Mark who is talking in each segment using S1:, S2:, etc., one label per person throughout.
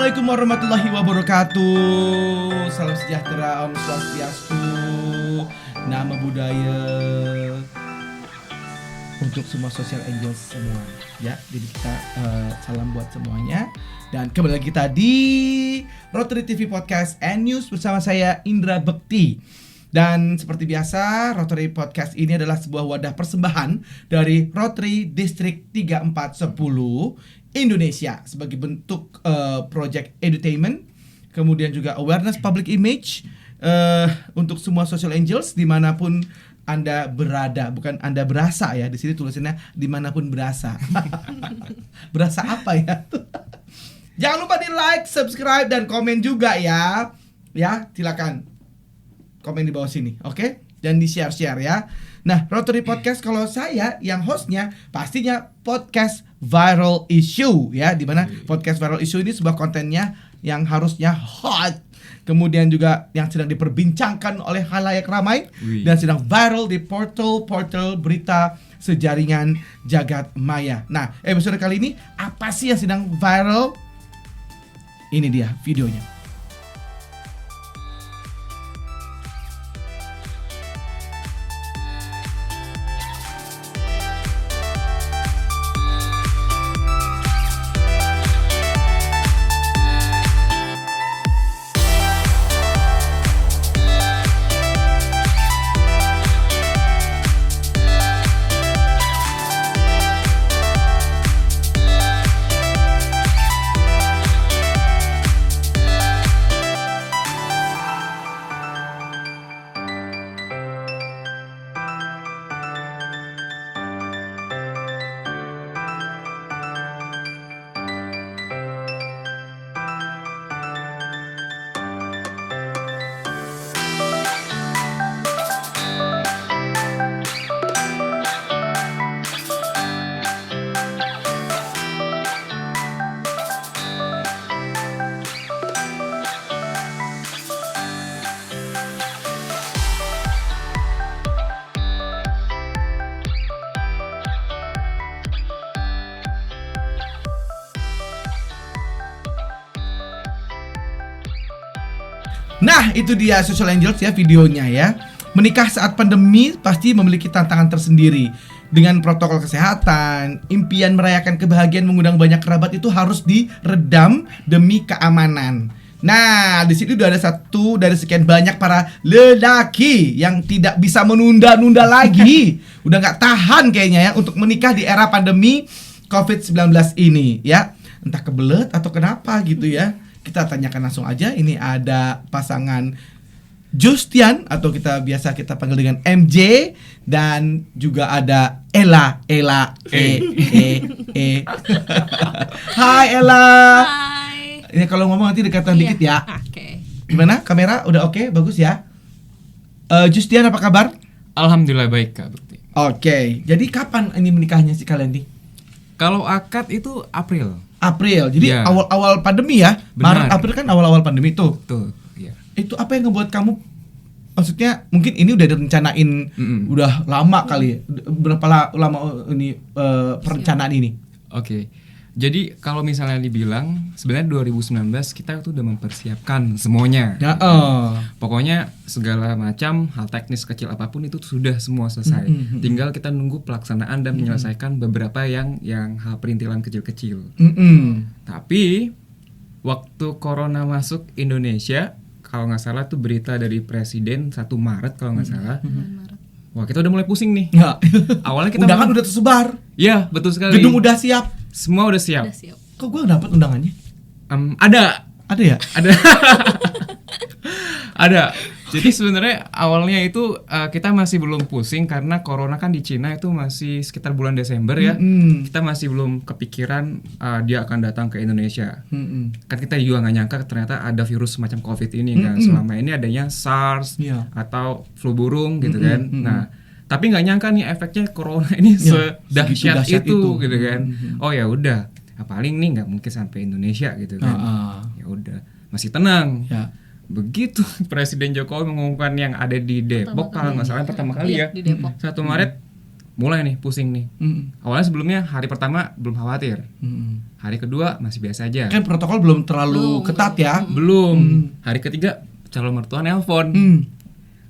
S1: Assalamualaikum warahmatullahi wabarakatuh. Salam sejahtera, Om Swastiastu, Namo Buddhaya untuk semua social angels semua. Ya, jadi kita salam buat semuanya. Dan kembali lagi kita di Rotary TV Podcast and News bersama saya Indra Bekti. Dan seperti biasa, Rotary Podcast ini adalah sebuah wadah persembahan dari Rotary District 3410 Indonesia sebagai bentuk project edutainment, kemudian juga awareness public image untuk semua social angels dimanapun Anda berada, bukan Anda berasa ya, di sini tulisannya dimanapun berasa. Berasa apa ya? Jangan lupa di like, subscribe, dan komen juga ya. Ya, silakan komen di bawah sini, oke? Dan di share ya. Nah, Rotary Podcast kalau saya yang hostnya pastinya podcast viral issue ya, di mana podcast viral issue ini sebuah kontennya yang harusnya hot, kemudian juga yang sedang diperbincangkan oleh khalayak ramai dan sedang viral di portal berita sejaringan jagat maya. Nah, episode kali ini apa sih yang sedang viral? Ini dia videonya. Nah, itu dia social angels ya videonya ya. Menikah saat pandemi pasti memiliki tantangan tersendiri. Dengan protokol kesehatan, impian merayakan kebahagiaan mengundang banyak kerabat itu harus diredam demi keamanan. Nah, di sini udah ada satu dari sekian banyak para lelaki yang tidak bisa menunda-nunda lagi. Udah gak tahan kayaknya ya untuk menikah di era pandemi COVID-19 ini ya. Entah kebelet atau kenapa gitu ya. Kita tanyakan langsung aja. Ini ada pasangan Justian atau kita panggil dengan MJ, dan juga ada Ella. Hai Ella.
S2: Hai.
S1: Ini kalau ngomong nanti dekatan dikit ya.
S2: Oke.
S1: Gimana? Kamera udah oke? Bagus ya. Justian apa kabar?
S3: Alhamdulillah baik Kak Bekti.
S1: Oke. Jadi kapan ini menikahnya sih kalian nih?
S3: Kalau akad itu April.
S1: Jadi
S3: Ya.
S1: awal pandemi ya.
S3: Benar.
S1: Maret April kan awal penemi tuh.
S3: Tuh, ya.
S1: Itu apa yang ngebuat kamu, maksudnya mungkin ini udah direncanain udah lama kali ya? Berapa lama ini perencanaan ini?
S3: Oke. Jadi kalau misalnya dibilang sebenarnya 2019 kita tuh udah mempersiapkan semuanya.
S1: Ya,
S3: Pokoknya segala macam hal teknis kecil apapun itu sudah semua selesai. Tinggal kita nunggu pelaksanaan dan menyelesaikan beberapa yang hal perintilan kecil-kecil. Tapi waktu corona masuk Indonesia, kalau nggak salah tuh berita dari Presiden 1 Maret kalau nggak salah. Wah, kita udah mulai pusing nih.
S1: Ya.
S3: Awalnya kita
S1: undangan udah tersebar.
S3: Iya, betul sekali.
S1: Gedung udah siap.
S3: Semua udah siap.
S2: Udah siap.
S1: Kok gue dapet undangannya?
S3: Ada
S1: ya?
S3: ada. Ada. Jadi sebenarnya awalnya itu kita masih belum pusing karena corona kan di Cina itu masih sekitar bulan Desember ya. Kita masih belum kepikiran dia akan datang ke Indonesia. Kan kita juga nggak nyangka ternyata ada virus semacam COVID ini kan. Selama ini adanya SARS atau flu burung gitu kan. Nah, tapi nggak nyangka nih efeknya corona ini sedahsyat itu gitu kan. Oh ya udah, paling nih nggak mungkin sampai Indonesia gitu kan. Ya udah, masih tenang. Begitu Presiden Jokowi mengumumkan yang ada di Depok kalau nggak salah pertama kali ya,
S2: di Depok.
S3: 1 Maret mulai nih pusing nih. Awalnya sebelumnya hari pertama belum khawatir,
S1: Mm-mm.
S3: hari kedua masih biasa aja,
S1: Kan protokol belum terlalu ketat ya.
S3: belum. Hari ketiga calon mertua nelpon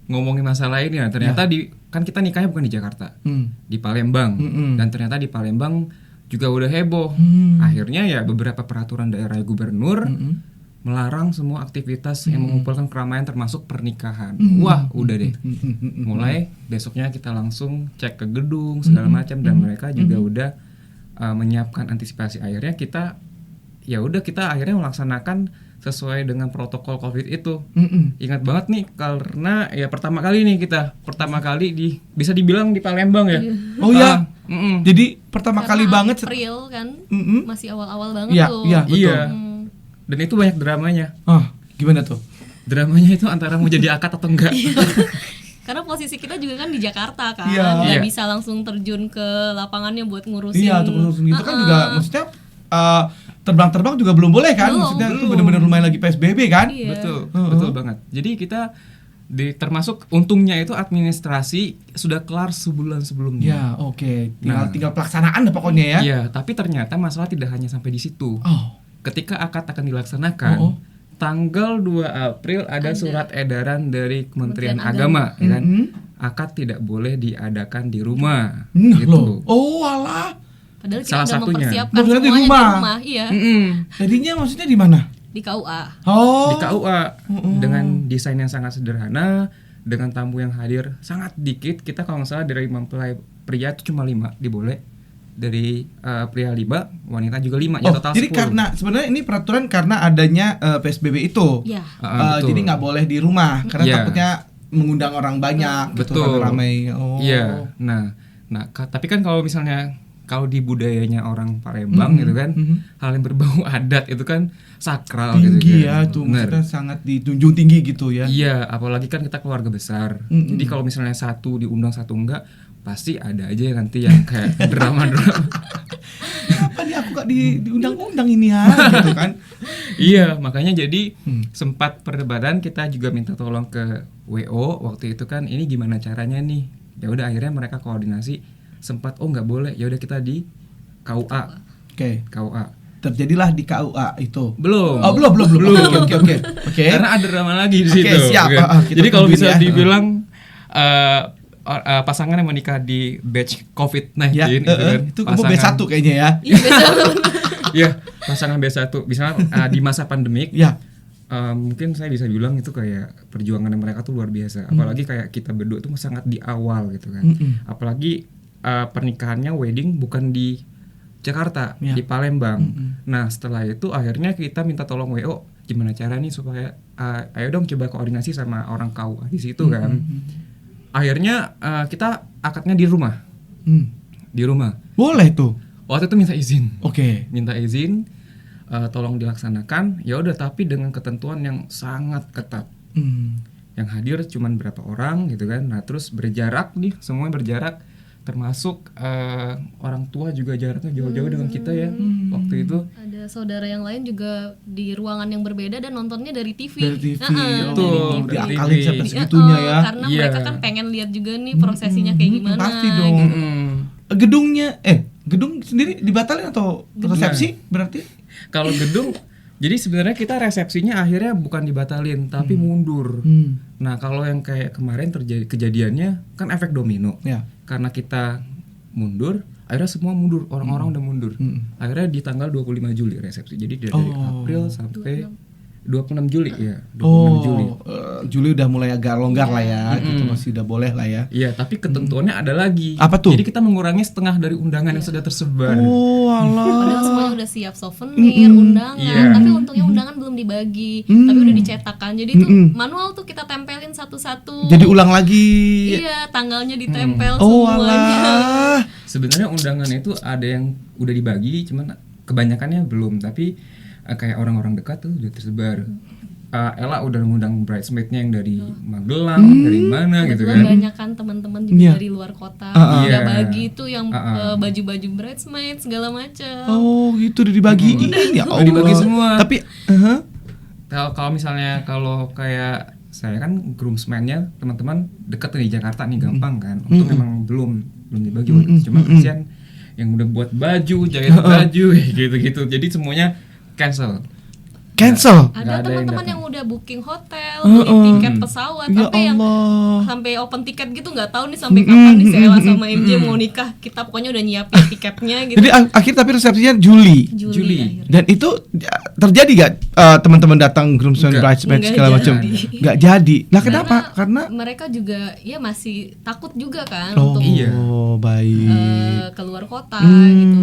S3: ngomongin masalah ini. Nah, ternyata kan kita nikahnya bukan di Jakarta, di Palembang, dan ternyata di Palembang juga udah heboh. Akhirnya ya beberapa peraturan daerah gubernur melarang semua aktivitas yang mengumpulkan keramaian termasuk pernikahan. Wah, udah deh. Mulai besoknya kita langsung cek ke gedung segala macam, dan mereka juga udah menyiapkan antisipasi. Akhirnya kita akhirnya melaksanakan sesuai dengan protokol COVID itu. Ingat banget nih karena ya pertama kali bisa dibilang di Palembang ya.
S1: Oh ya. Jadi pertama kali banget.
S2: April kan, masih awal-awal banget
S1: Iya,
S2: tuh.
S1: iya, betul.
S3: Iya. Dan itu banyak dramanya.
S1: Gimana tuh?
S3: Dramanya itu antara mau jadi akad atau enggak.
S2: Karena posisi kita juga kan di Jakarta kan,
S1: Iya.
S2: nggak
S3: Iya.
S2: bisa langsung terjun ke lapangannya buat ngurusin.
S1: Iya, untuk ngurusin itu kan juga maksudnya terbang-terbang juga belum boleh kan?
S2: Belum.
S1: Maksudnya itu benar-benar lumayan lagi PSBB kan?
S2: Iya.
S3: Betul banget. Jadi kita termasuk untungnya itu administrasi sudah kelar sebulan sebelumnya.
S1: Ya, oke.
S3: Nah.
S1: Tinggal pelaksanaan lah pokoknya ya.
S3: Iya, tapi ternyata masalah tidak hanya sampai di situ.
S1: Oh.
S3: Ketika akad akan dilaksanakan, tanggal 2 April ada surat edaran dari Kementerian Agama, ya kan? Akad tidak boleh diadakan di rumah. Gitu.
S1: Loh. Oh, alah.
S2: Padahal kita
S3: Salah
S2: udah
S3: satunya.
S2: mempersiapkan
S1: Maksudnya di
S2: semuanya
S1: rumah.
S2: Iya,
S1: Jadinya maksudnya di mana?
S2: di KUA.
S1: Oh.
S3: Di KUA dengan desain yang sangat sederhana, dengan tamu yang hadir sangat dikit. Kita kalau nggak salah dari mempelai pria itu cuma 5 diboleh, dari pria 5, wanita juga 5, ya total 10.
S1: Jadi karena sebenarnya ini peraturan karena adanya PSBB itu.
S2: Iya.
S3: Betul.
S1: Jadi nggak boleh di rumah karena
S3: Iya.
S1: takutnya mengundang orang banyak, gitu,
S3: Betul.
S1: ramai. Oh.
S3: Iya. Nah, tapi kan kalau misalnya kalau di budayanya orang Palembang gitu kan, hal yang berbau adat itu kan sakral
S1: Tinggi
S3: gitu
S1: ya
S3: kan.
S1: tuh,
S3: Bener.
S1: maksudnya sangat dijunjung tinggi gitu ya.
S3: Iya, apalagi kan kita keluarga besar. Jadi kalau misalnya satu diundang satu enggak, pasti ada aja nanti yang kayak drama-drama.
S1: Kenapa nih aku gak diundang-undang ini ya gitu kan.
S3: Iya, makanya jadi sempat perdebatan, kita juga minta tolong ke WO waktu itu kan, ini gimana caranya nih. Ya udah akhirnya mereka koordinasi, sempat nggak boleh, ya udah kita di KUA.
S1: Oke.
S3: KUA.
S1: Terjadilah di KUA itu.
S3: Belum.
S1: Oh, belum. Oke.
S3: Karena ada drama lagi di
S1: Oke,
S3: situ.
S1: siap.
S3: Kan?
S1: Kita
S3: Jadi kalau
S1: tungguin
S3: bisa
S1: ya.
S3: dibilang pasangan yang menikah di batch COVID-19
S1: Ya,
S3: gitu kan.
S1: itu kamu B1 kayaknya ya.
S2: Iya, betul.
S3: Iya, pasangan B1. Misalnya di masa pandemik,
S1: Ya.
S3: mungkin saya bisa bilang itu kayak perjuangan mereka tuh luar biasa. Apalagi kayak kita berdua tuh sangat di awal gitu kan. Apalagi pernikahannya wedding bukan di Jakarta,
S1: Ya.
S3: di Palembang. Nah, setelah itu akhirnya kita minta tolong WO, gimana cara nih supaya ayo dong coba koordinasi sama orang KUA di situ kan. Akhirnya kita akadnya di rumah. Di rumah.
S1: Boleh tuh.
S3: Waktu itu minta izin.
S1: Oke.
S3: Minta izin, tolong dilaksanakan. Ya udah, tapi dengan ketentuan yang sangat ketat. Yang hadir cuman berapa orang gitu kan. Nah, terus berjarak nih, semuanya berjarak, termasuk orang tua juga jaraknya jauh-jauh dengan kita ya waktu itu.
S2: Ada saudara yang lain juga di ruangan yang berbeda dan nontonnya dari TV.
S1: Dari TV.
S3: Betul, dari
S1: Diakalin
S3: TV.
S1: sampai segitunya ya.
S2: Karena
S3: Iya.
S2: mereka kan pengen lihat juga nih prosesinya kayak gimana.
S1: Pasti dong. Gedung sendiri dibatalin atau resepsi berarti?
S3: Kalau gedung, jadi sebenarnya kita resepsinya akhirnya bukan dibatalin tapi mundur. Nah, kalau yang kayak kemarin terjadi kejadiannya kan efek domino.
S1: Ya.
S3: Karena kita mundur, akhirnya semua mundur, orang-orang udah mundur. Akhirnya di tanggal 25 Juli resepsi. Jadi dari April sampai 26 Juli ya, 26 Juli.
S1: Juli udah mulai agak longgar lah ya, gitu masih udah boleh lah ya.
S3: Iya, tapi ketentuannya ada lagi.
S1: Apa tuh?
S3: Jadi kita mengurangi setengah dari undangan yang sudah tersebar.
S1: Oh,
S2: Padahal
S1: alah.
S2: semuanya udah siap souvenir, undangan,
S3: Iya.
S2: tapi untungnya undangan belum dibagi, tapi udah dicetak kan. Jadi itu manual tuh kita tempelin satu-satu.
S1: Jadi ulang lagi.
S2: Iya, tanggalnya ditempel
S1: Oh,
S2: semuanya.
S1: alah.
S3: Sebenarnya undangan itu ada yang udah dibagi, cuman kebanyakannya belum. Tapi kayak orang-orang dekat tuh udah tersebar. Ella udah ngundang bridesmaid-nya yang dari Magelang, dari mana gitu kan.
S2: Kebanyakan teman-teman juga
S1: Iya.
S2: dari luar kota
S3: Iya.
S2: udah bagi tuh yang baju-baju bridesmaid segala macam.
S1: Oh, gitu udah dibagiin ya Allah.
S3: Udah dibagi semua.
S1: Tapi
S3: Kalau misalnya kalau kayak saya kan groomsman-nya teman-teman dekat di Jakarta nih gampang kan. Untuk memang belum belum dibagi waktu itu. Cuma kasihan yang udah buat baju, jahit baju gitu-gitu. Jadi semuanya cancel.
S1: Cancel.
S2: Ada
S3: Nggak ada yang
S2: teman-teman
S3: datang.
S2: yang udah booking hotel, beli tiket pesawat,
S1: Ya
S2: sampai yang
S1: Allah.
S2: sampai open tiket gitu, nggak tahu nih sampai kapan nih Sheila sama MJ mau nikah. Kita pokoknya udah nyiapin tiketnya gitu.
S1: Jadi akhir tapi resepsinya Juli.
S2: Juli. akhirnya.
S1: Dan itu terjadi gak teman-teman datang groomsmen,
S3: Enggak.
S1: bridesmaid
S2: Enggak
S1: segala macam?
S2: jadi.
S1: Nggak jadi. Nah kenapa? Karena
S2: mereka juga ya masih takut juga kan
S1: oh
S2: untuk
S3: Iya.
S1: baik.
S2: keluar kota gitu.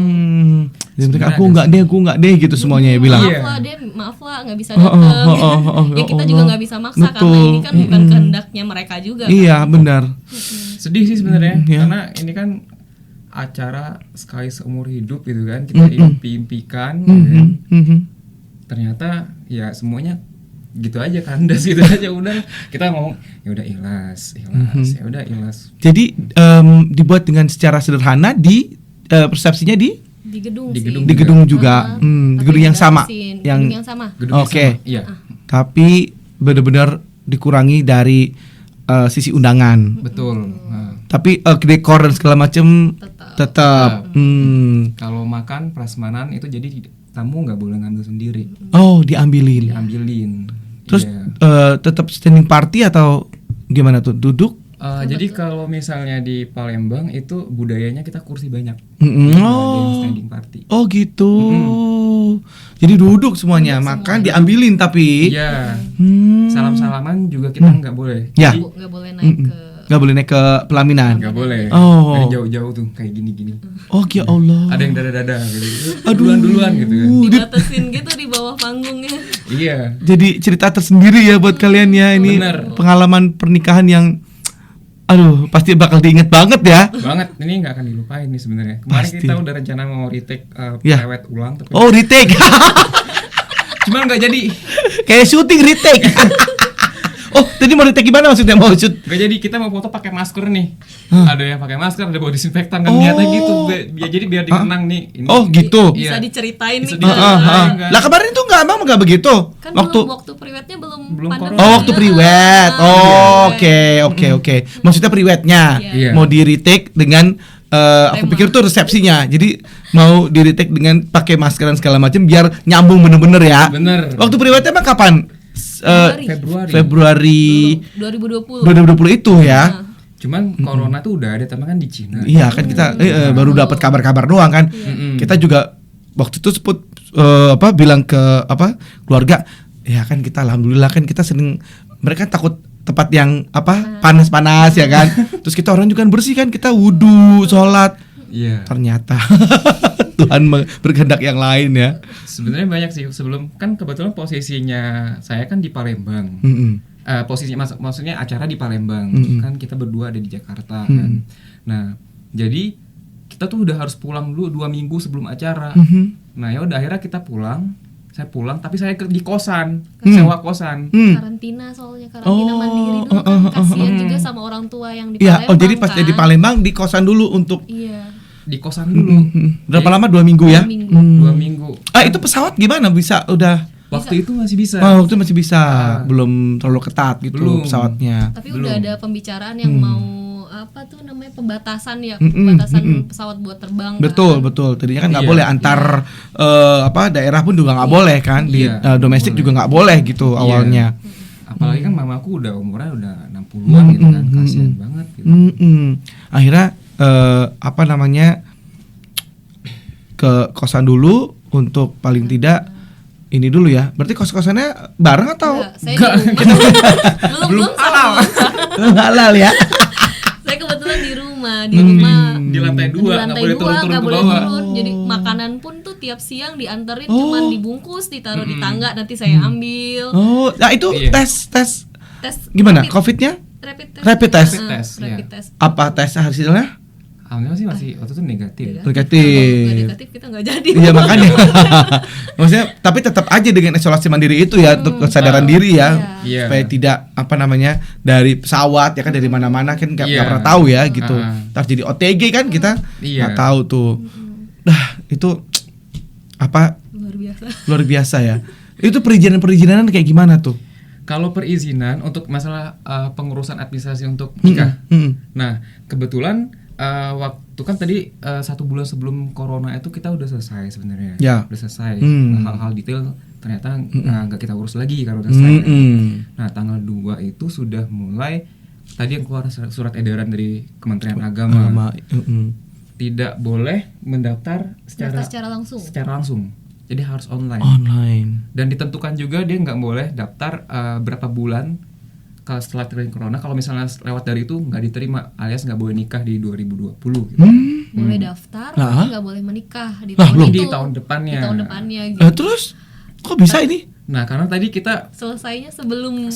S1: Jadi mereka
S3: Sebenarnya
S1: aku nggak deh gitu semuanya ya bilang.
S3: Iya.
S2: Maaf lah nggak bisa datang. Ya kita juga nggak bisa maksa karena
S1: Betul.
S2: ini kan bukan kehendaknya mereka juga.
S1: Iya benar.
S3: Sedih sih sebenarnya
S1: Ya.
S3: karena ini kan acara sekali seumur hidup gitu kan, kita impi-impikan gitu kan. Ternyata ya semuanya gitu aja, kandas gitu aja. Udah kita ngomong ya udah ikhlas, ya udah ikhlas.
S1: Jadi dibuat dengan secara sederhana di persepsinya di
S2: Di
S3: Di
S2: gedung
S3: gedung
S2: sih.
S1: di gedung juga,
S2: Tapi
S1: di gedung yang sama,
S2: dibatasin.
S1: yang
S2: Gedung yang sama.
S3: Gedung yang
S1: Oke.
S3: sama. Iya,
S1: tapi benar-benar dikurangi dari sisi undangan.
S3: betul. Nah,
S1: Tapi dekor dan segala macam tetap.
S3: kalau makan prasmanan itu jadi tamu nggak boleh ngambil sendiri,
S1: Oh diambilin.
S3: diambilin.
S1: Terus
S3: Iya.
S1: tetap standing party atau gimana tuh? Duduk?
S3: Jadi kalau misalnya di Palembang itu budayanya kita kursi banyak.
S1: Mm-mm.
S3: Nggak ada yang standing party.
S1: Oh gitu. Jadi duduk semuanya, makan diambilin tapi.
S3: Iya.
S1: Hmm.
S3: Salam-salaman juga kita nggak boleh.
S1: Ya.
S3: Jadi,
S2: Nggak boleh naik ke
S1: Nggak boleh naik ke pelaminan.
S3: nggak boleh.
S1: Oh.
S3: Dari jauh-jauh tuh kayak gini-gini.
S1: Oh ya Allah.
S3: Ada yang dada-dada gitu. Duluan-duluan gitu kan.
S2: dibatasin gitu di bawah panggungnya.
S3: Iya.
S1: Jadi cerita tersendiri ya buat kalian ya, ini
S3: Bener.
S1: pengalaman pernikahan yang aduh pasti bakal diinget banget ya.
S3: Banget, ini nggak akan dilupain nih sebenarnya. Kemarin
S1: Pasti.
S3: kita udah rencana mau retake
S1: Ya.
S3: prewed ulang, tapi
S1: Oh retake.
S3: cuma nggak jadi.
S1: Kayak syuting retake. Oh tadi mau retake gimana maksudnya, mau shoot?
S3: Nggak jadi, kita mau foto pakai masker nih. Ada yang pakai masker, ada bawa disinfektan kan, niatnya gitu. Jadi biar dikenang nih. Ini.
S1: Oh gitu.
S2: Bisa
S3: Iya.
S2: diceritain
S3: Bisa
S2: nih.
S3: diceritain.
S2: kan.
S1: Lah kemarin itu nggak begitu.
S2: Kan
S1: waktu
S2: waktu priwetnya belum
S3: Belum
S2: pandemi.
S3: corona.
S1: Oh waktu priwet. Oh oke. Maksudnya priwetnya
S3: Iya.
S1: mau di retake dengan aku
S2: Tema.
S1: pikir tuh resepsinya. Jadi mau di retake dengan pakai masker dan segala macam biar nyambung bener-bener ya.
S3: Bener.
S1: Waktu priwetnya emang kapan? Februari
S2: 2020.
S1: 2020 itu ya.
S3: Cuman corona tuh udah ada, tapi kan di Cina.
S1: Iya kan kita baru dapat kabar-kabar doang kan. Kita juga waktu itu bilang ke keluarga, ya kan kita alhamdulillah kan kita sering, mereka takut tempat yang panas-panas ya kan. Terus kita orang juga kan bersih kan, kita wudhu, sholat.
S3: Iya.
S1: Ternyata Tuhan berkehendak yang lain ya.
S3: Sebenarnya banyak sih, sebelum kan kebetulan posisinya saya kan di Palembang. Posisinya maksudnya acara di Palembang, kan kita berdua ada di Jakarta kan. Nah, jadi kita tuh udah harus pulang dulu 2 minggu sebelum acara. Nah, ya udah akhirnya kita pulang. Saya pulang, tapi saya di kosan, sewa kosan.
S2: Karantina soalnya, karantina mandiri dulu kan kasihan juga sama orang tua yang di
S1: Iya,
S2: Palembang.
S1: jadi pas
S2: kan.
S1: di Palembang di kosan dulu untuk
S2: Iya.
S3: Di kosan dulu.
S1: berapa lama? 2 minggu ya?
S2: 2 minggu.
S3: 2 minggu.
S1: Itu pesawat gimana bisa udah?
S3: Waktu itu masih bisa.
S1: Oh, waktu masih bisa, belum terlalu ketat gitu
S3: Belum.
S1: pesawatnya.
S2: Tapi udah ada pembicaraan yang mau pembatasan ya, pembatasan pesawat buat terbang.
S1: Betul. Tadinya kan nggak
S3: Iya.
S1: boleh antar daerah pun juga nggak boleh kan, di
S3: Iya,
S1: domestik
S3: boleh.
S1: juga nggak boleh gitu awalnya.
S3: Apalagi kan mamaku udah umurnya udah 60-an gitu kan, kasihan banget gitu.
S1: Akhirnya ke kosan dulu untuk paling tidak ini dulu ya. Berarti kos-kosannya bareng atau
S2: Enggak, saya di rumah. belum halal.
S1: halal ya?
S2: Saya kebetulan di rumah, di rumah.
S3: Di lantai 2
S2: Di
S3: nggak
S2: lantai
S3: boleh
S2: 2
S3: turun-turun
S2: nggak
S3: ke
S2: boleh
S3: bawah.
S2: turun. Jadi makanan pun tuh tiap siang dianterin, cuman dibungkus, ditaruh di tangga, nanti saya ambil.
S1: Oh, nah itu
S3: Iya.
S1: tes
S2: Tes
S1: gimana?
S2: rapid-
S1: Covid-nya?
S2: Rapid test.
S1: Rapid test.
S2: Rapid
S3: Iya.
S2: test.
S1: Apa tes hasilnya?
S3: Alhamdulillah sih masih waktu itu negatif.
S2: Kalau
S1: Negatif.
S2: nggak negatif kita nggak jadi.
S1: Iya makanya. Maksudnya tapi tetap aja dengan isolasi mandiri itu ya untuk kesadaran diri ya.
S3: Iya.
S1: Supaya tidak dari pesawat ya kan, dari mana-mana kan nggak
S3: Iya.
S1: pernah tahu ya gitu.
S3: Ah.
S1: Ntar jadi OTG kan kita
S3: Iya.
S1: nggak tahu tuh. Nah, itu
S2: Luar biasa.
S1: luar biasa ya. Itu perizinan kayak gimana tuh?
S3: Kalau perizinan untuk masalah pengurusan administrasi untuk nikah. Nah, kebetulan waktu kan tadi 1 bulan sebelum corona itu kita udah selesai sebenarnya.
S1: Ya.
S3: Udah selesai. Hal-hal detail ternyata nggak kita urus lagi karena udah selesai. Nah, tanggal 2 itu sudah mulai tadi yang keluar surat edaran dari Kementerian Agama. Tidak boleh mendaftar secara langsung. Jadi harus online. Dan ditentukan juga dia nggak boleh daftar berapa bulan kalau setelah terjadi corona. Kalau misalnya lewat dari itu nggak diterima, alias nggak boleh nikah di 2020 gitu.
S2: Boleh daftar tapi nggak boleh menikah di tahun itu.
S3: Di tahun depannya.
S2: Gitu.
S1: Terus kok bisa ini?
S3: Nah, karena tadi kita
S2: selesainya sebelum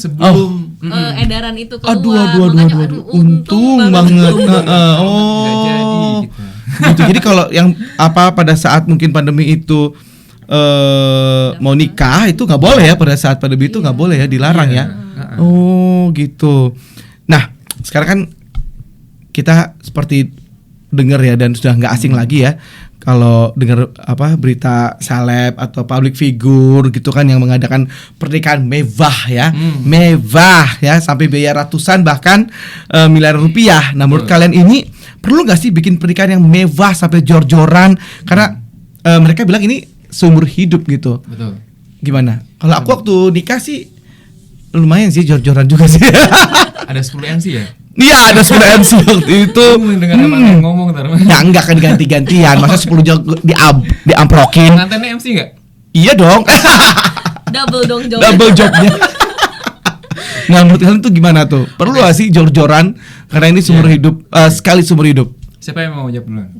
S2: edaran itu
S1: Aduh,
S2: keluar. Makanya
S1: untung banget.
S3: nggak jadi gitu.
S1: Gitu. Jadi kalau yang pada saat mungkin pandemi itu mau nikah itu nggak boleh ya, pada saat pandemi itu nggak boleh ya, dilarang ya. Oh gitu. Nah sekarang kan kita seperti dengar ya, dan sudah nggak asing lagi ya kalau dengar berita seleb atau public figure gitu kan yang mengadakan pernikahan mewah ya, sampai biaya ratusan bahkan miliaran rupiah. Nah menurut kalian ini perlu nggak sih bikin pernikahan yang mewah sampai jor-joran? Karena mereka bilang ini seumur hidup gitu.
S3: Betul.
S1: Gimana? Kalau aku waktu nikah sih lumayan sih, jor-joran juga sih.
S3: Ada 10 MC ya?
S1: Iya, ada 10 MC waktu itu.
S3: Dengan abang ngomong ntar.
S1: Ya enggak kan ganti-gantian. Masa 10 jor diamprokin.
S3: Ngantennya MC enggak?
S1: Iya dong. Double jobnya. Nah menurut kalian tuh gimana tuh? Perlu gak sih jor-joran? Karena ini seumur hidup, sekali seumur hidup.
S3: Siapa yang mau jawab duluan?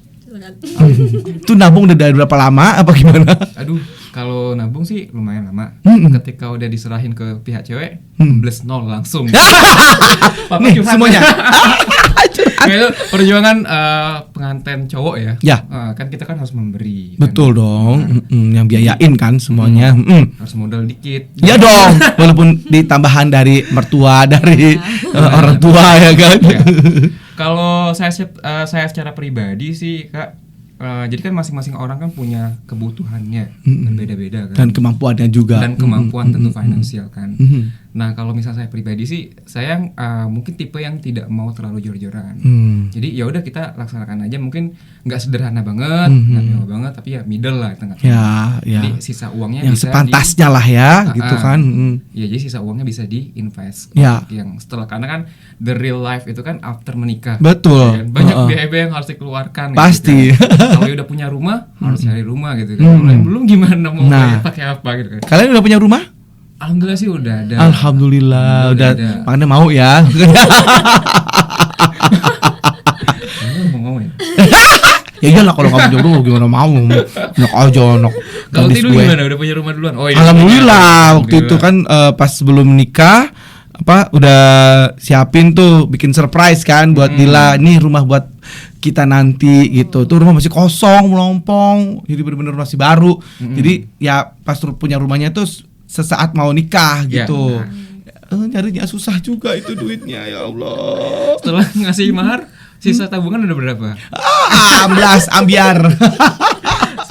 S1: Itu nabung udah dari berapa lama apa gimana?
S3: Aduh, kalau nabung sih lumayan lama. Ketika udah diserahin ke pihak cewek, plus 0 langsung.
S1: Nih semuanya.
S3: Itu perjuangan pengantin cowok ya.
S1: Ya.
S3: Kan kita kan harus memberi.
S1: Betul
S3: kan?
S1: dong. Yang biayain kan semuanya.
S3: Harus modal dikit.
S1: Ya dong. Walaupun ditambahan dari mertua, dari orang tua ya kan.
S3: Ya. Kalau saya secara pribadi sih Kak, jadi kan masing-masing orang kan punya kebutuhannya berbeda-beda kan.
S1: Dan kemampuannya juga.
S3: Dan kemampuan tentu finansial kan. Nah kalau misalnya saya pribadi sih, saya mungkin tipe yang tidak mau terlalu jor-joran. Jadi ya udah kita laksanakan aja, mungkin nggak sederhana banget, nggak mewah banget, tapi ya middle lah tengah.
S1: Ya.
S3: Jadi sisa uangnya
S1: yang
S3: bisa
S1: sepantasnya lah ya, gitu kan.
S3: Ya jadi sisa uangnya bisa diinvest.
S1: Ya.
S3: Yang setelah, karena kan the real life itu kan after menikah.
S1: Betul.
S3: Ya kan? Banyak biaya yang harus dikeluarkan.
S1: Pasti.
S3: Gitu kan. Kalau udah punya rumah harus cari rumah gitu kan. Kalau yang belum gimana mau pakai apa gitu kan.
S1: Kalian udah punya rumah?
S3: Alhamdulillah sih udah ada.
S1: Alhamdulillah udah. Makanya mau ya.
S3: Mau ya.
S1: Ya iyalah kalau kamu jodoh gimana mau. Enak aja enak.
S3: Kalau tidur gimana? Udah punya rumah duluan? Oh iya.
S1: Alhamdulillah waktu itu kan pas sebelum nikah udah siapin tuh bikin surprise kan buat Dila, nih rumah buat kita nanti gitu. Tuh rumah masih kosong, melompong. Jadi benar-benar masih baru. Jadi ya pas punya rumahnya tuh sesaat mau nikah gitu. Nyarinya susah juga itu duitnya, ya Allah.
S3: Setelah ngasih mahar, sisa tabungan udah berapa?
S1: Amblas, ambiar.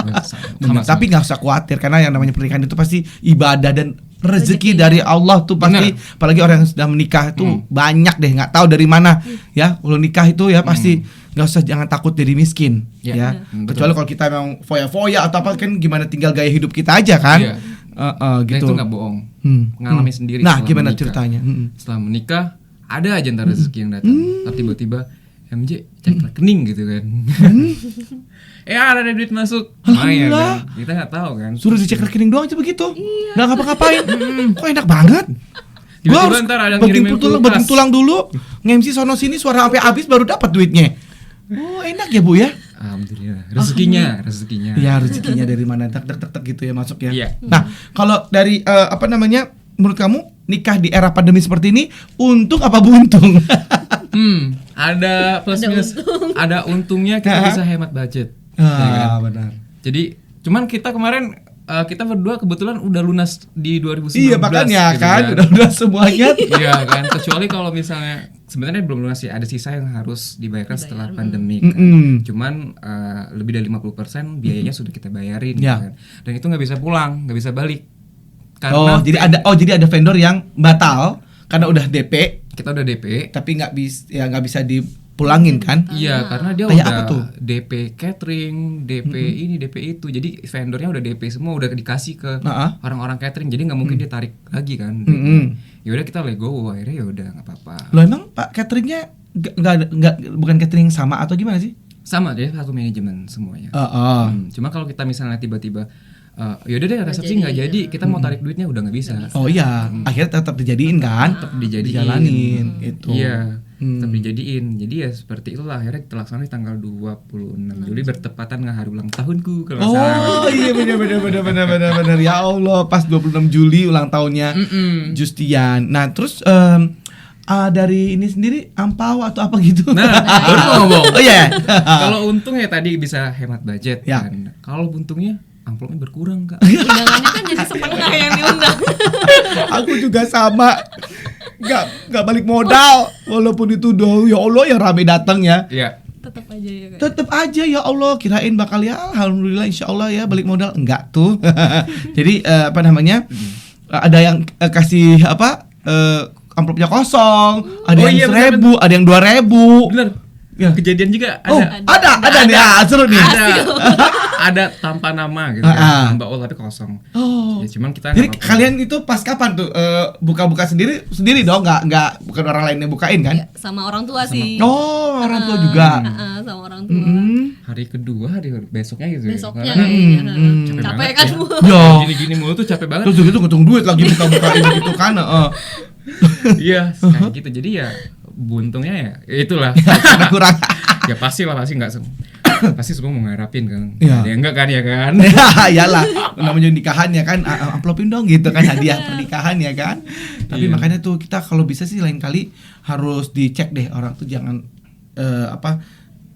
S3: Sama.
S1: Tapi nggak usah khawatir karena yang namanya pernikahan itu pasti ibadah dan rezeki dari Allah tuh pasti. Bener. Apalagi orang yang sudah menikah itu banyak deh, nggak tahu dari mana ya. Kalau nikah itu ya pasti nggak usah, jangan takut jadi miskin ya. Kecuali kalau kita memang foya-foya atau apa kan, gimana tinggal gaya hidup kita aja kan. Gitu.
S3: Dan itu nggak bohong. Mengalami sendiri.
S1: Nah gimana
S3: menikah.
S1: Ceritanya?
S3: Setelah menikah ada aja ntar rezeki yang datang. Tapi tiba-tiba MJ cek rekening gitu kan. Ada duit masuk.
S1: Alhamdulillah.
S3: Kan? Kita nggak tahu kan.
S1: Suruh dicek rekening doang aja begitu. Nggak ngapa-ngapain. Kok enak banget. Gua harus banting tulang dulu. Nge-MC sono sini suara sampai habis baru dapat duitnya. Oh enak ya Bu ya.
S3: Alhamdulillah. Rezekinya.
S1: Ya rezekinya dari mana, tek gitu ya masuk ya.
S3: Iya.
S1: Nah kalau dari menurut kamu nikah di era pandemi seperti ini untung apa buntung?
S3: Ada plus minus. Ada untungnya, kita bisa hemat budget. Ya kan?
S1: Benar.
S3: Jadi cuman kita kemarin kita berdua kebetulan udah lunas di 2019.
S1: Iya makanya
S3: gitu
S1: kan udah lunas semuanya.
S3: Iya kan, kecuali kalau misalnya sebenarnya belum lunas sih, ada sisa yang harus dibayarkan setelah pandemi kan. Cuman lebih dari 50% biayanya sudah kita bayarin gitu kan. Dan itu nggak bisa pulang, nggak bisa balik. Karena jadi ada vendor yang batal karena udah DP. Kita udah DP
S1: tapi nggak bisa pulangin kan?
S3: Iya, karena dia
S1: Kayak
S3: udah
S1: apa tuh?
S3: DP catering, DP ini, DP itu. Jadi vendornya udah DP semua, udah dikasih ke orang-orang catering. Jadi nggak mungkin dia tarik lagi kan. Ya udah kita let go, akhirnya ya udah nggak apa-apa.
S1: Loh emang Pak cateringnya nggak bukan catering sama atau gimana sih?
S3: Sama dia satu manajemen semuanya. Cuma kalau kita misalnya tiba-tiba yaudah deh resepsi nggak jadi, kita mau tarik duitnya udah nggak bisa.
S1: Oh iya, akhirnya tetap dijadiin kan?
S3: Tetap dijadiin.
S1: Dijalanin itu.
S3: Iya, tetap dijadiin. Jadi ya seperti itulah, akhirnya kita laksanain tanggal 26 Juli bertepatan dengan hari ulang tahunku kalau nggak salah.
S1: Oh iya benar. Ya Allah, pas 26 Juli ulang tahunnya Justian. Nah, terus dari ini sendiri ampau atau apa gitu?
S3: Nah, baru mau ngomong.
S1: Oh iya.
S3: Kalau untung ya tadi bisa hemat budget
S1: Ya.
S3: kan. Kalau untungnya amplopnya berkurang, Kak.
S2: Undangannya kan jadi setengah yang diundang.
S1: Aku juga sama. Gak balik modal walaupun itu ya Allah yang rame datang ya.
S3: Iya.
S2: Tetap aja ya Kak.
S1: Tetep aja ya Allah, kirain bakal ya alhamdulillah insyaallah ya balik modal, enggak tuh. Jadi apa namanya? Ada yang kasih apa? Amplopnya kosong, ada
S3: Oh
S1: yang
S3: iya,
S1: 1.000, ada yang 2.000.
S3: Bener.
S1: Ya.
S3: Kejadian juga
S1: Oh, ada nih. Ah, seru nih.
S3: Ada tanpa nama gitu
S1: Ah.
S3: kan. Mbak Ol tapi kosong.
S1: Oh.
S3: Ya cuman kita
S1: Jadi
S3: nggak apa-apa.
S1: kalian itu pas kapan tuh buka-buka sendiri dong, nggak bukan orang lain yang bukain kan?
S2: Ya, sama orang tua sih.
S1: Oh, orang tua juga.
S2: Sama orang tua.
S3: hari kedua, hari besoknya gitu.
S2: Besoknya
S3: Karena
S2: kayaknya.
S3: capek
S2: Capek
S3: banget
S2: kan
S3: ya.
S2: Bu.
S1: Ya.
S3: Gini-gini mulu tuh capek banget.
S1: Terus gitu ngitung duit lagi minta bukain gitu kan.
S3: Iya, kayak gitu. Jadi ya buntungnya ya itulah.
S1: Karena kurang.
S3: Ya pasti nggak pasti semua mau ngarapin kan.
S1: Iya.
S3: Ada yang enggak kan ya kan.
S1: Ya, iyalah. Namanya nikahan ya kan, amplopin dong gitu kan, hadiah pernikahan ya kan. Tapi
S3: Iya.
S1: makanya tuh kita kalau bisa sih lain kali harus dicek deh orang tuh jangan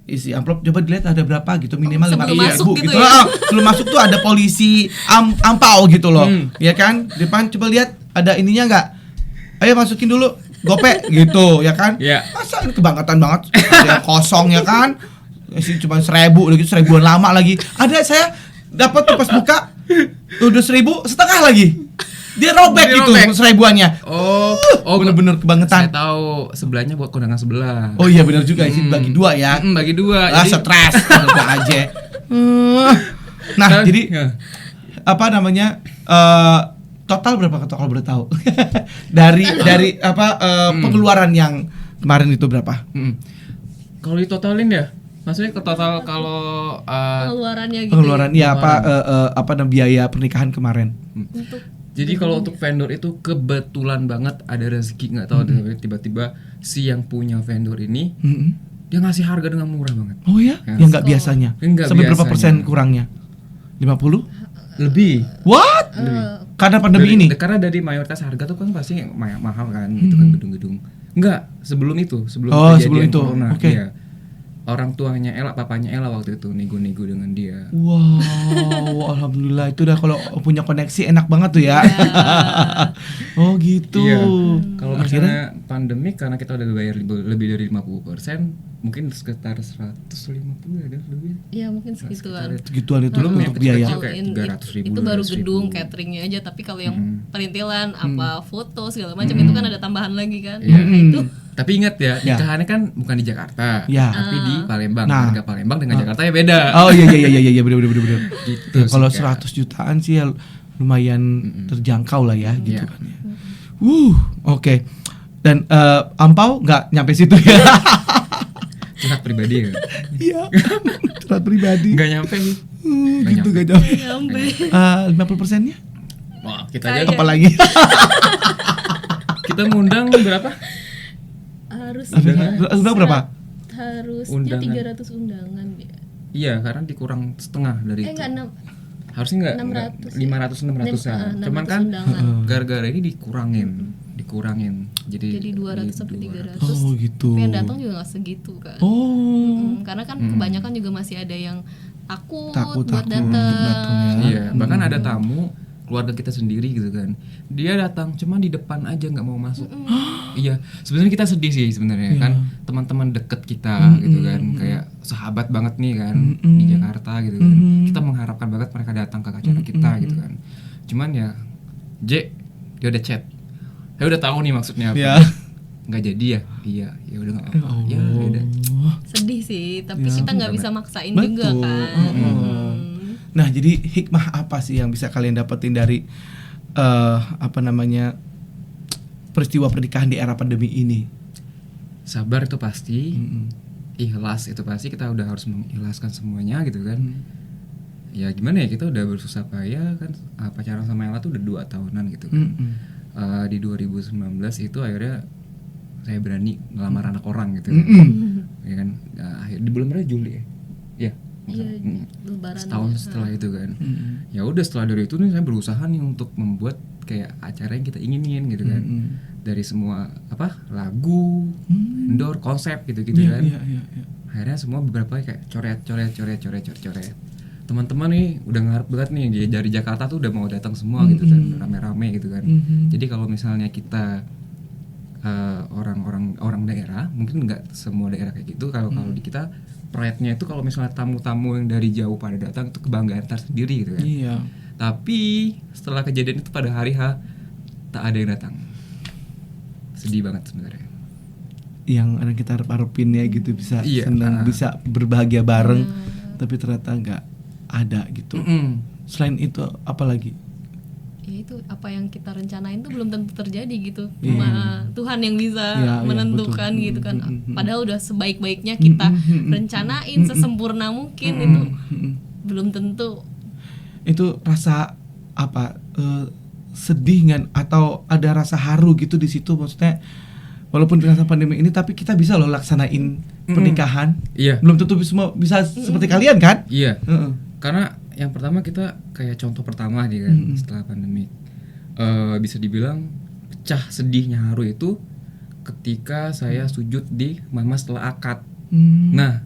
S1: isi amplop coba dilihat ada berapa gitu, minimal
S2: Sebelum
S1: 5.000
S2: masuk gitu ya?
S1: Sebelum masuk tuh ada polisi ampau gitu loh. Ya kan? Depan coba lihat ada ininya enggak? Ayo masukin dulu gope gitu ya kan?
S3: Iya.
S1: Masa ini kebangetan banget ada yang kosong ya kan? Isi cuma 1.000 udah gitu 1.000-an lama lagi. Ada saya dapat tuh pas buka udah 1.000 setengah lagi. Dia robek gitu 1.000-annya.
S3: Oh,
S1: bener-bener kebangetan.
S3: Saya tahu sebelahnya buat kondangan sebelah.
S1: Oh iya benar juga sih bagi dua ya.
S3: Bagi dua.
S1: Ah, stres udah aja. Nah, jadi apa namanya? Total berapa kalau boleh tahu? dari apa pengeluaran yang kemarin itu berapa?
S3: Kalau ditotalin ya, maksudnya ke total kalau
S2: Pengeluarannya gitu.
S1: Pengeluaran ya apa biaya pernikahan kemarin?
S3: jadi kalau untuk vendor itu kebetulan banget ada rezeki, nggak tahu tiba-tiba si yang punya vendor ini dia ngasih harga dengan murah banget.
S1: Oh ya?
S3: Ya.
S1: Yang nggak biasanya.
S3: Nggak
S1: Sampai berapa
S3: biasanya.
S1: persen kurangnya? 50?
S3: Lebih.
S1: What? Karena pandemi ini.
S3: Karena dari mayoritas harga tuh kan pasti mahal kan, gitu kan gedung-gedung. Enggak, sebelum
S1: Oh,
S3: kejadian
S1: sebelum itu.
S3: corona,
S1: Oke.
S3: iya. Orang tuanya Ella, papanya Ella waktu itu nego-nego dengan dia.
S1: Wow, alhamdulillah itu udah kalau punya koneksi enak banget tuh ya. Oh gitu.
S3: Iya. Kalau
S1: akhirnya
S3: misalnya pandemi karena kita udah bayar lebih dari 50%, mungkin sekitar 150 ada lebih.
S2: Iya mungkin segituan.
S1: segituan itu
S3: Belum ya,
S1: untuk biaya.
S3: kecil-kecil kayak 300.000,
S2: Itu baru
S3: 200.000.
S2: gedung cateringnya aja, tapi kalau yang perintilan apa foto segala macam itu kan ada tambahan lagi kan. Nah, itu
S3: Tapi ingat ya,
S1: Ya.
S3: nikahannya kan bukan di Jakarta,
S1: Ya.
S3: tapi di Palembang.
S1: Nah.
S3: Harga Palembang dengan Jakarta ya beda.
S1: Oh iya benar.
S3: Gitu
S1: Ya, kalau
S3: sih, Kak.
S1: 100 jutaan sih ya lumayan terjangkau lah ya gitu
S3: Iya.
S1: kan ya. Oke. Dan ampau nggak nyampe situ ya.
S3: Curhat pribadi ya.
S1: Iya. Curhat pribadi.
S3: Nggak nyampe sih.
S1: Gitu gak nyampe.
S2: nyampe.
S1: 50%-nya?
S3: Wah, kita aja
S1: Apa lagi?
S3: kita ngundang berapa?
S1: Udah berapa?
S2: Harusnya
S3: Undangan.
S2: 300 undangan ya.
S3: Iya, karena dikurang setengah dari itu.
S2: Enggak 6
S3: Harusnya enggak 500 600-an. Cuman kan gara-gara ini dikurangin. Jadi
S2: 200 sampai 300.
S1: Oh gitu.
S2: Tapi yang datang juga nggak segitu kan.
S1: Oh.
S2: Karena kan kebanyakan juga masih ada yang takut buat
S1: Takut
S2: datang.
S1: untuk datang ya.
S3: Iya, bahkan ada tamu keluarga kita sendiri gitu kan. Dia datang cuman di depan aja nggak mau masuk. Iya, sebenarnya kita sedih sih sebenarnya kan, teman-teman deket kita gitu kan, kayak sahabat banget nih kan di Jakarta gitu kan. Kita mengharapkan banget mereka datang ke acara kita gitu kan. Cuman ya dia udah chat. Saya udah tahu nih maksudnya apa.
S1: Ya.
S3: Nggak jadi ya. Iya, ya udah nggak apa-apa. Ya udah.
S2: Sedih sih, tapi
S1: Ya,
S2: kita nggak bisa maksain
S1: betul.
S2: juga kan.
S1: Nah, jadi hikmah apa sih yang bisa kalian dapetin dari peristiwa pernikahan di era pandemi ini?
S3: Sabar itu pasti, ikhlas itu pasti, kita udah harus mengikhlaskan semuanya gitu kan. Ya gimana ya, kita udah bersusah payah kan, pacaran sama Ella tuh udah 2 tahunan gitu kan. Di 2019 itu akhirnya saya berani ngelamar anak orang gitu kan. Ya kan, di bulan berapa, Juli ya? Iya.
S2: Iya, Lebaran.
S3: Setahun setelah itu kan. Ya udah, setelah dari itu nih saya berusaha nih untuk membuat kayak acara yang kita inginin gitu kan. Dari semua lagu, indoor, konsep gitu-gitu kan.
S1: Iya.
S3: Akhirnya semua beberapa kayak coret. Teman-teman nih udah ngarep banget nih dari Jakarta tuh udah mau datang semua gitu kan, rame-rame gitu kan. Jadi kalau misalnya kita orang daerah, mungkin nggak semua daerah kayak gitu. Kalau di kita pride-nya itu kalau misalnya tamu-tamu yang dari jauh pada datang itu kebanggaan tersendiri gitu kan.
S1: Iya.
S3: Tapi setelah kejadian itu pada hari H tak ada yang datang. Sedih banget sebenarnya.
S1: Yang ada kita harap-harapin ya gitu, bisa
S3: Iya,
S1: senang, bisa berbahagia bareng, tapi ternyata nggak ada gitu. Selain itu apa lagi?
S2: Ya itu apa yang kita rencanain tuh belum tentu terjadi gitu. Cuma Tuhan yang bisa
S1: Iya,
S2: menentukan
S1: betul.
S2: gitu kan. Padahal udah sebaik-baiknya kita rencanain sesempurna mungkin itu belum tentu.
S1: Itu rasa apa? Sedih kan, atau ada rasa haru gitu di situ, maksudnya walaupun di masa pandemi ini tapi kita bisa loh laksanain pernikahan.
S3: Iya.
S1: Belum tentu semua bisa seperti kalian kan?
S3: Iya. Karena yang pertama kita kayak contoh pertama nih kan, setelah pandemi bisa dibilang pecah sedihnya haru itu ketika saya sujud di mama setelah akad. Nah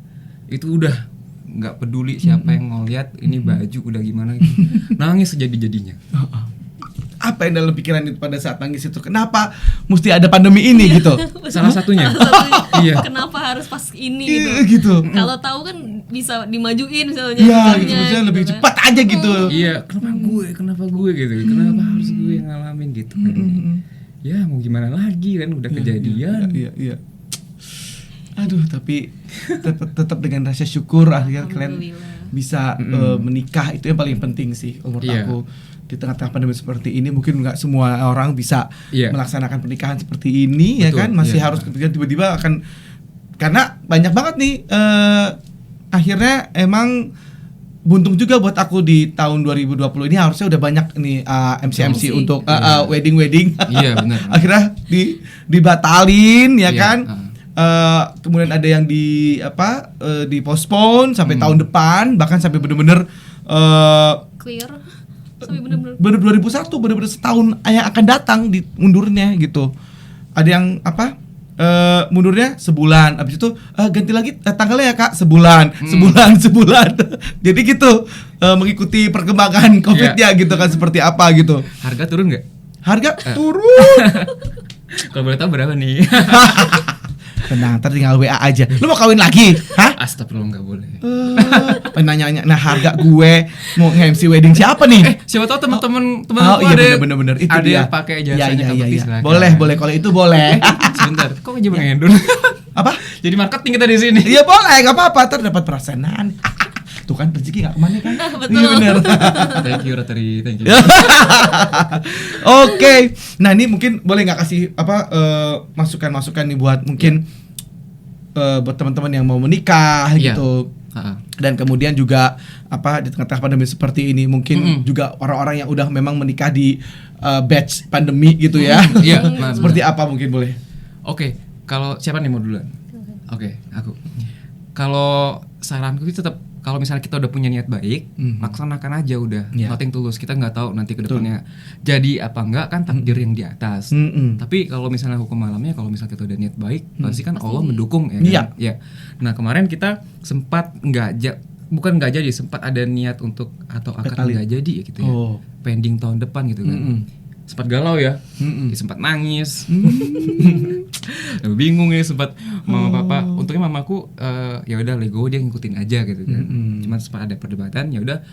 S3: itu udah nggak peduli siapa yang ngeliat ini baju udah gimana gitu. Nangis sejadi-jadinya.
S1: Apa yang dalam pikiran itu pada saat nangis itu? Kenapa mesti ada pandemi ini gitu?
S3: Salah satunya. Iya.
S2: Kenapa harus pas ini
S1: Gitu.
S2: Kalau tahu kan bisa dimajuin misalnya.
S1: Iya, gitu, maksudnya lebih
S2: kan.
S1: cepat aja gitu.
S3: Iya, kenapa gue gitu, kenapa harus gue yang ngalamin gitu kan. Ya mau gimana lagi kan, udah kejadian.
S1: Iya. Aduh, tapi tetap dengan rasa syukur akhirnya kalian
S2: Alhamdulillah.
S1: bisa menikah, itu yang paling penting sih menurut
S3: Iya.
S1: aku. Di tengah-tengah pandemi seperti ini mungkin nggak semua orang bisa melaksanakan pernikahan seperti ini. Betul, ya kan, masih harus tiba-tiba akan, karena banyak banget nih akhirnya emang buntung juga buat aku di tahun 2020 ini, harusnya udah banyak nih MC untuk wedding.
S3: Iya benar.
S1: Akhirnya dibatalin ya kan. Kemudian ada yang dipospon sampai tahun depan, bahkan sampai bener-bener
S2: clear sampai bener-bener
S1: 2001, bener-bener setahun yang akan datang di mundurnya gitu. Ada yang mundurnya sebulan, abis itu ganti lagi tanggalnya ya kak, sebulan. Jadi gitu, mengikuti perkembangan COVID ya gitu kan, seperti apa gitu.
S3: Harga turun nggak?
S1: Harga turun.
S3: Kalau boleh tahu berapa nih?
S1: Tenang, ntar tinggal WA aja. Lu mau kawin lagi? Hah?
S3: Astagfirullah, nggak boleh.
S1: Nanya-nanya, nah harga gue mau nge-MC wedding siapa nih?
S3: Siapa tahu teman-teman
S1: iya, bener-bener itu
S3: ada
S1: dia.
S3: yang pakai jasanya Kak Bekti, silakan.
S1: Boleh kalau itu boleh.
S3: Sebentar, kok aja mengendor?
S1: Apa?
S3: Jadi marketing kita di sini.
S1: Iya boleh, nggak apa-apa, ntar dapat persenan. Tuh kan rezeki nggak kemana kan?
S2: Betul.
S1: Iya bener.
S3: Thank you Ratari, thank you.
S1: Oke, nah ini mungkin boleh nggak kasih masukan-masukan nih buat mungkin buat teman-teman yang mau menikah gitu. Dan kemudian juga di tengah-tengah pandemi seperti ini mungkin juga orang-orang yang udah memang menikah di batch pandemi gitu ya.
S3: Iya.
S1: Seperti apa mungkin boleh?
S3: Oke, kalau siapa nih mau duluan? Oke, aku. Kalau saranku itu tetap, kalau misalnya kita udah punya niat baik, laksanakan aja udah. Nothing tulus. Kita nggak tahu nanti ke depannya jadi apa enggak, kan takdir yang di atas. Tapi kalau misalnya hukum alamnya, kalau misalnya kita udah niat baik, pasti kan Allah mendukung ya kan? Iya. Nah, kemarin kita sempat sempat ada niat untuk atau akan nggak jadi ya gitu ya. Pending tahun depan gitu kan. Sempat galau ya, sempat nangis, bingung ya, sempat mama papa. Untungnya mamaku ya udah lego, dia ngikutin aja gitu kan. Cuma sempat ada perdebatan, ya udah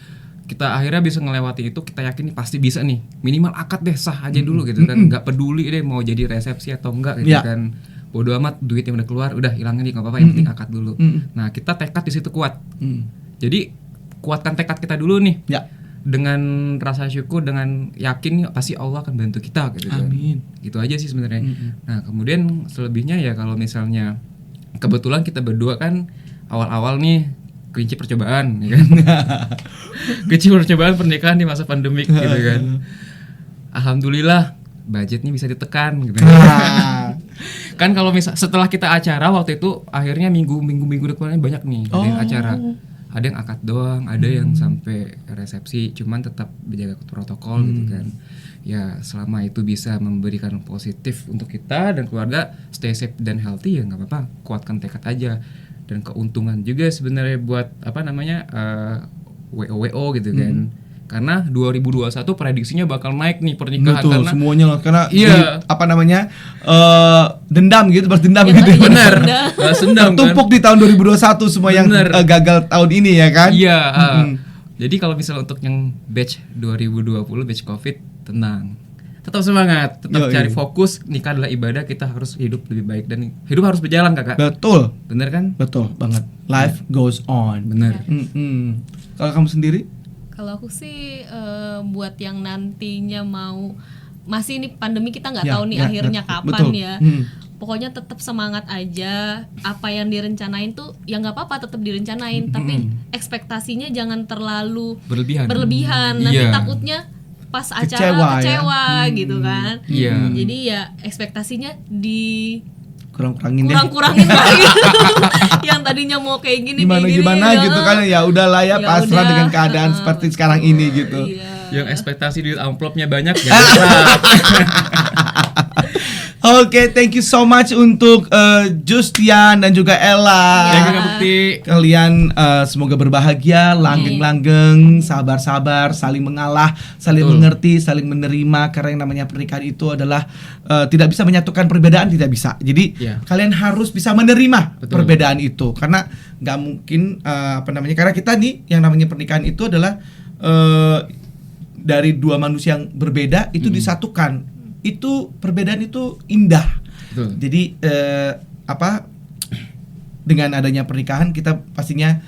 S3: kita akhirnya bisa ngelewati itu. Kita yakin nih pasti bisa nih, minimal akad deh, sah aja dulu gitu kan. Nggak peduli deh mau jadi resepsi atau enggak gitu kan. bodo amat duit yang udah keluar, udah hilangin nggak apa-apa, yang penting akad dulu. Nah kita tekad di situ kuat. Jadi kuatkan tekad kita dulu nih.
S1: Ya.
S3: Dengan rasa syukur, dengan yakin pasti Allah akan bantu kita gitu kan.
S1: Amin.
S3: Gitu aja sih sebenarnya. Nah kemudian selebihnya ya kalau misalnya kebetulan kita berdua kan awal-awal nih kelinci percobaan ya kan. Kelinci percobaan pernikahan di masa pandemik gitu kan. Alhamdulillah budgetnya bisa ditekan gitu. Kan kalau misal setelah kita acara waktu itu akhirnya minggu depannya banyak nih ada yang acara. Ada yang akad doang, ada yang sampai resepsi, cuman tetap menjaga protokol gitu kan. Ya selama itu bisa memberikan positif untuk kita dan keluarga, stay safe dan healthy ya nggak apa-apa, kuatkan tekad aja. Dan keuntungan juga sebenarnya buat WO gitu kan. Karena 2021 prediksinya bakal naik nih pernikahan.
S1: Betul,
S3: karena
S1: semuanya lah karena
S3: iya.
S1: Dendam gitu, balas dendam gitu.
S3: Bener, balas dendam kan.
S1: Tumpuk di tahun 2021 semua yang gagal tahun ini ya kan.
S3: Iya. Jadi kalau misalnya untuk yang batch 2020 batch Covid, tenang. Tetap semangat, tetap cari fokus. Nikah adalah ibadah, kita harus hidup lebih baik dan hidup harus berjalan, Kakak.
S1: Betul.
S3: Bener kan?
S1: Betul banget. Life goes on.
S3: Bener.
S1: Kalau kamu sendiri?
S2: Kalau aku sih buat yang nantinya mau, masih ini pandemi kita nggak tahu nih akhirnya kapan
S1: betul.
S2: ya. Pokoknya tetap semangat aja. Apa yang direncanain tuh ya nggak apa-apa, tetap direncanain. Tapi ekspektasinya jangan terlalu berlebihan. Nanti takutnya pas acara kecewa gitu kan. Jadi ya ekspektasinya kurang-kurangin lagi. Yang tadinya mau kayak gini
S1: gimana
S2: ya,
S1: gitu kan, ya udahlah ya pasrah dengan keadaan seperti sekarang ini gitu.
S3: Yang ekspektasi duit amplopnya banyak ya.
S1: Oke, thank you so much untuk Justian dan juga Ella.
S3: Thank you, Kak Bukti.
S1: Kalian semoga berbahagia, langgeng-langgeng, sabar-sabar, saling mengalah, saling mengerti, saling menerima. Karena yang namanya pernikahan itu adalah tidak bisa menyatukan perbedaan, tidak bisa. Jadi kalian harus bisa menerima perbedaan itu. Karena nggak mungkin karena kita nih yang namanya pernikahan itu adalah dari dua manusia yang berbeda itu disatukan. Itu perbedaan itu indah. Jadi dengan adanya pernikahan kita pastinya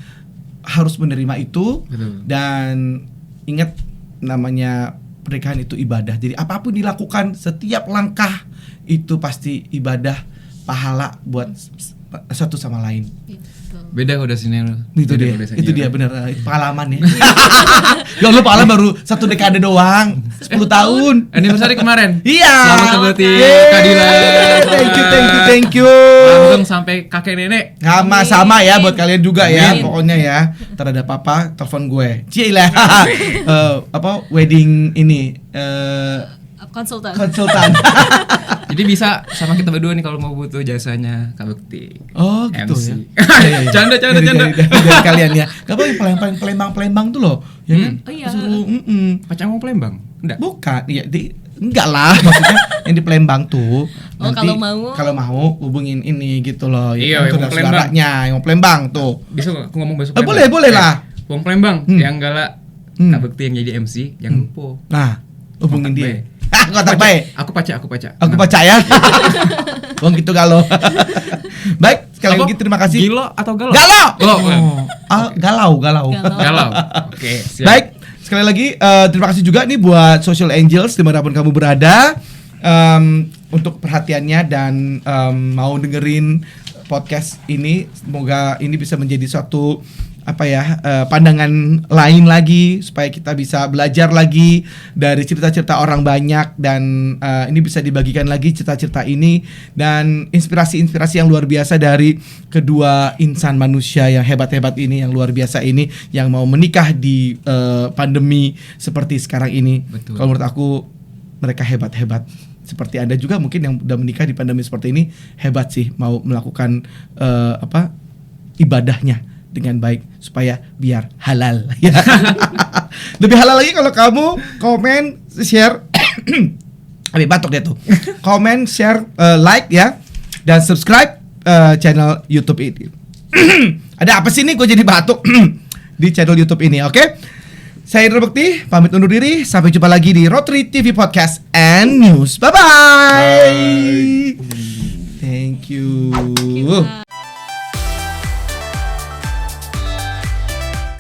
S1: harus menerima itu. Dan ingat namanya pernikahan itu ibadah. Jadi apapun dilakukan, setiap langkah itu pasti ibadah, pahala buat satu sama lain.
S3: Beda udah sini lu.
S1: Itu dia benar pengalaman ya. Ya Allah, pengalaman baru 1 dekade doang, 10 tahun.
S3: Anniversary kemarin.
S1: Iya.
S3: Selamat berarti keadilan.
S1: Thank you.
S3: Langsung sampai kakek nenek.
S1: Sama ya buat kalian juga ya. Pokoknya ya, ntar ada apa-apa telepon gue. Cila. Wedding ini
S2: konsultan.
S3: Jadi bisa sama kita berdua nih kalau mau butuh jasanya Kak Bukti.
S1: Oh gitu
S3: MC.
S1: Ya.
S3: Canda.
S1: Dari kalian ya. Gak apa Palembang tuh loh. Ya kan?
S2: Oh iya.
S3: Pacar mau Palembang? Enggak.
S1: Bukan. Iya, enggak lah, maksudnya yang di Palembang tuh.
S2: Oh,
S1: nanti kalau mau hubungin ini gitu loh.
S3: Iya,
S1: itu udah saudaranya yang mau Palembang tuh.
S3: Bisa aku ngomong besok.
S1: Boleh lah.
S3: Wong Palembang yang galak Kak Bukti yang jadi MC, yang lupa.
S1: Nah, hubungin dia. Kontak baik.
S3: Aku pacar.
S1: Aku pacar ya. Wong gitu galau. Baik, sekali lagi terima kasih.
S3: Gilo atau galau?
S1: Galau. Galau.
S3: Oke, siap.
S1: Baik, sekali lagi terima kasih juga nih buat Social Angels dimanapun kamu berada, untuk perhatiannya dan mau dengerin podcast ini. Semoga ini bisa menjadi suatu pandangan lain lagi supaya kita bisa belajar lagi dari cerita-cerita orang banyak dan ini bisa dibagikan lagi cerita-cerita ini dan inspirasi-inspirasi yang luar biasa dari kedua insan manusia yang hebat-hebat ini, yang luar biasa ini, yang mau menikah di pandemi seperti sekarang ini. Kalau menurut aku mereka hebat-hebat. Seperti Anda juga mungkin yang udah menikah di pandemi seperti ini, hebat sih mau melakukan ibadahnya dengan baik supaya biar halal ya. Lebih halal lagi kalau kamu komen, share batuk dia tuh. Komen, share, like ya, dan subscribe channel YouTube ini. Ada apa sih nih gue jadi batuk di channel YouTube ini, oke? Saya Indra Bekti, pamit undur diri. Sampai jumpa lagi di Rotary TV Podcast and News. Bye-bye. Thank you. you.
S2: Oke, bye.